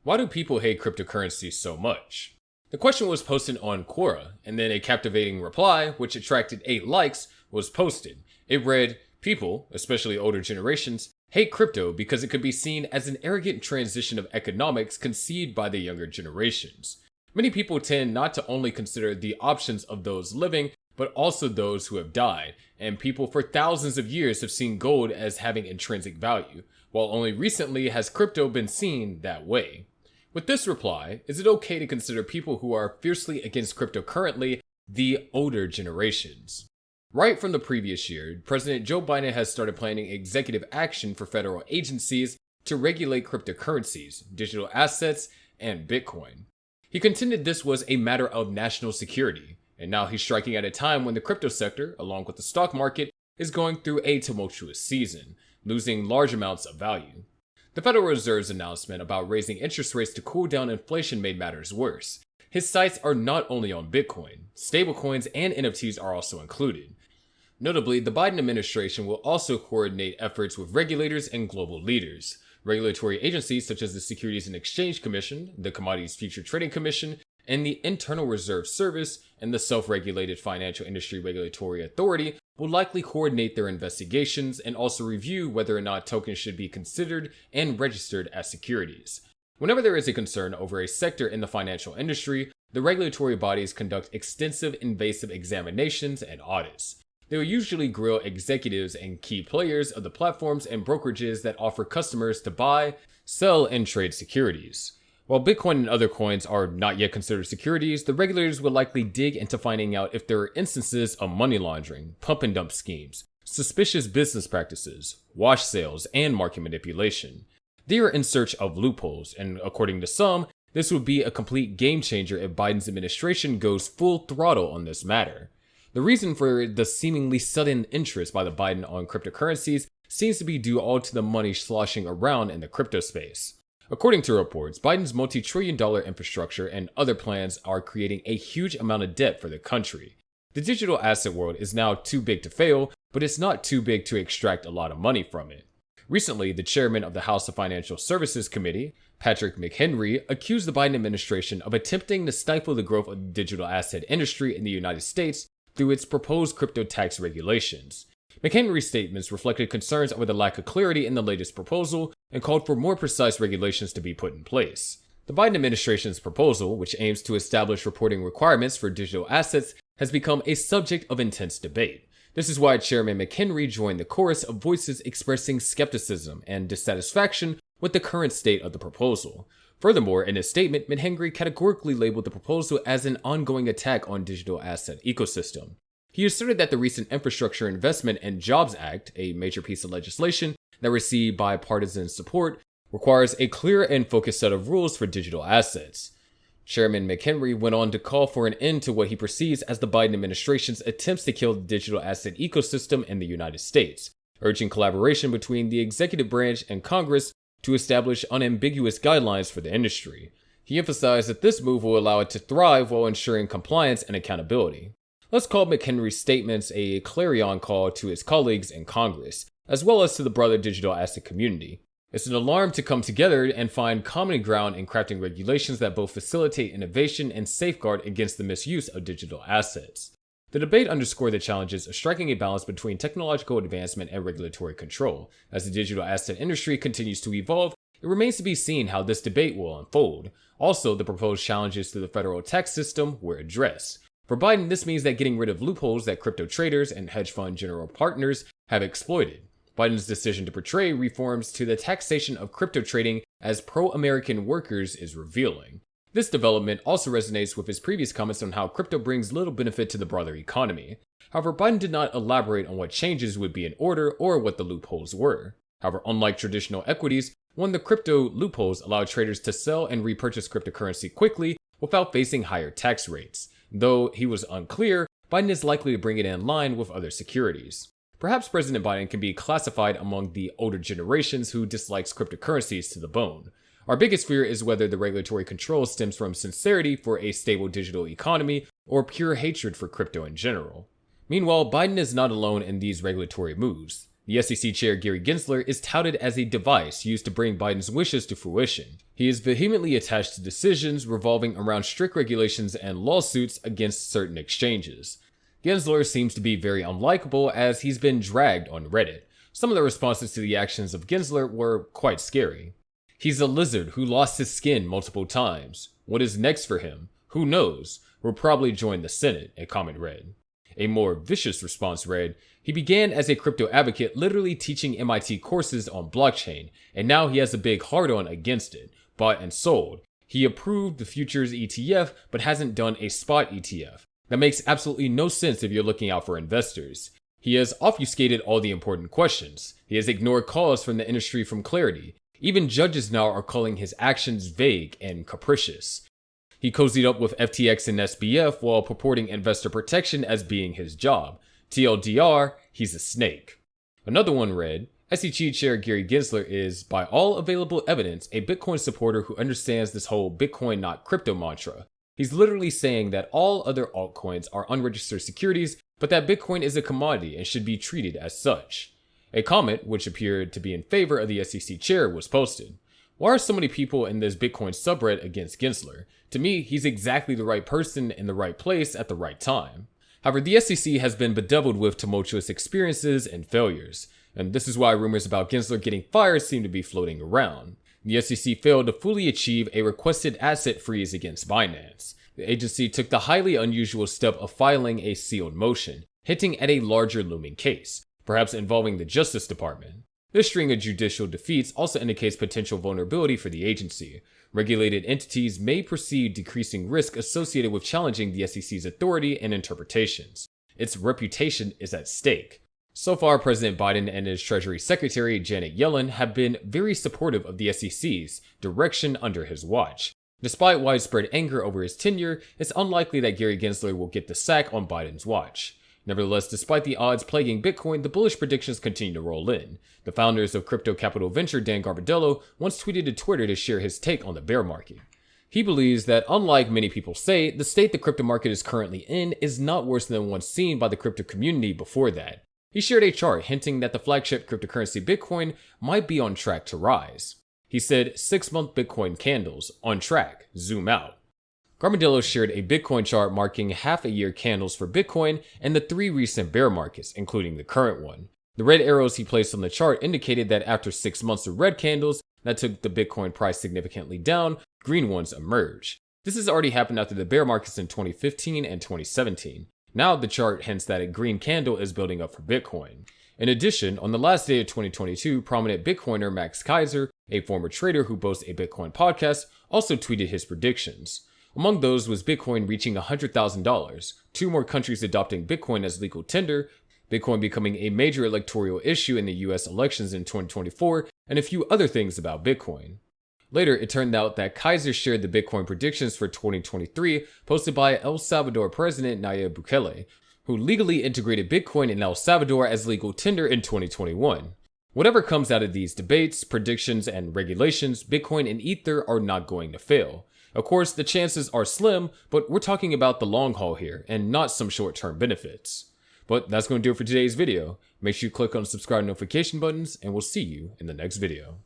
Why do people hate cryptocurrency so much? The question was posted on Quora, and then a captivating reply, which attracted 8 likes, was posted. It read, "People, especially older generations, hate crypto because it could be seen as an arrogant transition of economics conceived by the younger generations. Many people tend not to only consider the options of those living, but also those who have died, and people for thousands of years have seen gold as having intrinsic value, while only recently has crypto been seen that way." With this reply, is it okay to consider people who are fiercely against crypto currently the older generations? Right from the previous year, President Joe Biden has started planning executive action for federal agencies to regulate cryptocurrencies, digital assets, and Bitcoin. He contended this was a matter of national security, and now he's striking at a time when the crypto sector, along with the stock market, is going through a tumultuous season, losing large amounts of value. The Federal Reserve's announcement about raising interest rates to cool down inflation made matters worse. His sights are not only on Bitcoin, stablecoins and NFTs are also included. Notably, the Biden administration will also coordinate efforts with regulators and global leaders. Regulatory agencies such as the Securities and Exchange Commission, the Commodities Future Trading Commission, and the Internal Reserve Service and the Self-Regulated Financial Industry Regulatory Authority will likely coordinate their investigations and also review whether or not tokens should be considered and registered as securities. Whenever there is a concern over a sector in the financial industry, the regulatory bodies conduct extensive invasive examinations and audits. They will usually grill executives and key players of the platforms and brokerages that offer customers to buy, sell, and trade securities. While Bitcoin and other coins are not yet considered securities, the regulators will likely dig into finding out if there are instances of money laundering, pump and dump schemes, suspicious business practices, wash sales, and market manipulation. They are in search of loopholes, and according to some, this would be a complete game changer if Biden's administration goes full throttle on this matter. The reason for the seemingly sudden interest by the Biden on cryptocurrencies seems to be due all to the money sloshing around in the crypto space. According to reports, Biden's multi-trillion-dollar infrastructure and other plans are creating a huge amount of debt for the country. The digital asset world is now too big to fail, but it's not too big to extract a lot of money from it. Recently, the chairman of the House of Financial Services Committee, Patrick McHenry, accused the Biden administration of attempting to stifle the growth of the digital asset industry in the United States through its proposed crypto tax regulations. McHenry's statements reflected concerns over the lack of clarity in the latest proposal and called for more precise regulations to be put in place. The Biden administration's proposal, which aims to establish reporting requirements for digital assets, has become a subject of intense debate. This is why Chairman McHenry joined the chorus of voices expressing skepticism and dissatisfaction with the current state of the proposal. Furthermore, in his statement, McHenry categorically labeled the proposal as an ongoing attack on digital asset ecosystem. He asserted that the recent Infrastructure Investment and Jobs Act, a major piece of legislation that received bipartisan support, requires a clear and focused set of rules for digital assets. Chairman McHenry went on to call for an end to what he perceives as the Biden administration's attempts to kill the digital asset ecosystem in the United States, urging collaboration between the executive branch and Congress to establish unambiguous guidelines for the industry. He emphasized that this move will allow it to thrive while ensuring compliance and accountability. Let's call McHenry's statements a clarion call to his colleagues in Congress, as well as to the broader digital asset community. It's an alarm to come together and find common ground in crafting regulations that both facilitate innovation and safeguard against the misuse of digital assets. The debate underscored the challenges of striking a balance between technological advancement and regulatory control. As the digital asset industry continues to evolve, it remains to be seen how this debate will unfold. Also, the proposed challenges to the federal tax system were addressed. For Biden, this means that getting rid of loopholes that crypto traders and hedge fund general partners have exploited. Biden's decision to portray reforms to the taxation of crypto trading as pro-American workers is revealing. This development also resonates with his previous comments on how crypto brings little benefit to the broader economy. However, Biden did not elaborate on what changes would be in order or what the loopholes were. However, unlike traditional equities, the crypto loopholes allow traders to sell and repurchase cryptocurrency quickly without facing higher tax rates. Though he was unclear, Biden is likely to bring it in line with other securities. Perhaps President Biden can be classified among the older generations who dislikes cryptocurrencies to the bone. Our biggest fear is whether the regulatory control stems from sincerity for a stable digital economy or pure hatred for crypto in general. Meanwhile, Biden is not alone in these regulatory moves. The SEC chair Gary Gensler is touted as a device used to bring Biden's wishes to fruition. He is vehemently attached to decisions revolving around strict regulations and lawsuits against certain exchanges. Gensler seems to be very unlikable as he's been dragged on Reddit. Some of the responses to the actions of Gensler were quite scary. He's a lizard who lost his skin multiple times. What is next for him? Who knows? Will probably join the Senate, a comment read. A more vicious response read, he began as a crypto advocate literally teaching MIT courses on blockchain, and now he has a big hard-on against it, bought and sold. He approved the futures ETF, but hasn't done a spot ETF. That makes absolutely no sense if you're looking out for investors. He has obfuscated all the important questions. He has ignored calls from the industry for clarity. Even judges now are calling his actions vague and capricious. He cozied up with FTX and SBF while purporting investor protection as being his job. TLDR, he's a snake. Another one read, SEC Chair Gary Gensler is, by all available evidence, a Bitcoin supporter who understands this whole Bitcoin not crypto mantra. He's literally saying that all other altcoins are unregistered securities, but that Bitcoin is a commodity and should be treated as such. A comment, which appeared to be in favor of the SEC chair, was posted. Why are so many people in this Bitcoin subreddit against Gensler? To me, he's exactly the right person in the right place at the right time. However, the SEC has been bedeviled with tumultuous experiences and failures, and this is why rumors about Gensler getting fired seem to be floating around. The SEC failed to fully achieve a requested asset freeze against Binance. The agency took the highly unusual step of filing a sealed motion, hinting at a larger looming case, perhaps involving the Justice Department. This string of judicial defeats also indicates potential vulnerability for the agency. Regulated entities may perceive decreasing risk associated with challenging the SEC's authority and interpretations. Its reputation is at stake. So far, President Biden and his Treasury Secretary Janet Yellen have been very supportive of the SEC's direction under his watch. Despite widespread anger over his tenure, it's unlikely that Gary Gensler will get the sack on Biden's watch. Nevertheless, despite the odds plaguing Bitcoin, the bullish predictions continue to roll in. The founders of crypto capital venture Dan Garbadillo once tweeted to Twitter to share his take on the bear market. He believes that, unlike many people say, the state the crypto market is currently in is not worse than one seen by the crypto community before that. He shared a chart hinting that the flagship cryptocurrency Bitcoin might be on track to rise. He said 6-month Bitcoin candles, on track, zoom out. Garbadillo shared a Bitcoin chart marking half-a-year candles for Bitcoin and the 3 recent bear markets, including the current one. The red arrows he placed on the chart indicated that after 6 months of red candles that took the Bitcoin price significantly down, green ones emerged. This has already happened after the bear markets in 2015 and 2017. Now the chart hints that a green candle is building up for Bitcoin. In addition, on the last day of 2022, prominent Bitcoiner Max Keiser, a former trader who boasts a Bitcoin podcast, also tweeted his predictions. Among those was Bitcoin reaching $100,000, 2 more countries adopting Bitcoin as legal tender, Bitcoin becoming a major electoral issue in the US elections in 2024, and a few other things about Bitcoin. Later, it turned out that Keiser shared the Bitcoin predictions for 2023 posted by El Salvador President Nayib Bukele, who legally integrated Bitcoin in El Salvador as legal tender in 2021. Whatever comes out of these debates, predictions, and regulations, Bitcoin and Ether are not going to fail. Of course, the chances are slim, but we're talking about the long haul here, and not some short-term benefits. But that's going to do it for today's video. Make sure you click on the subscribe notification buttons, and we'll see you in the next video.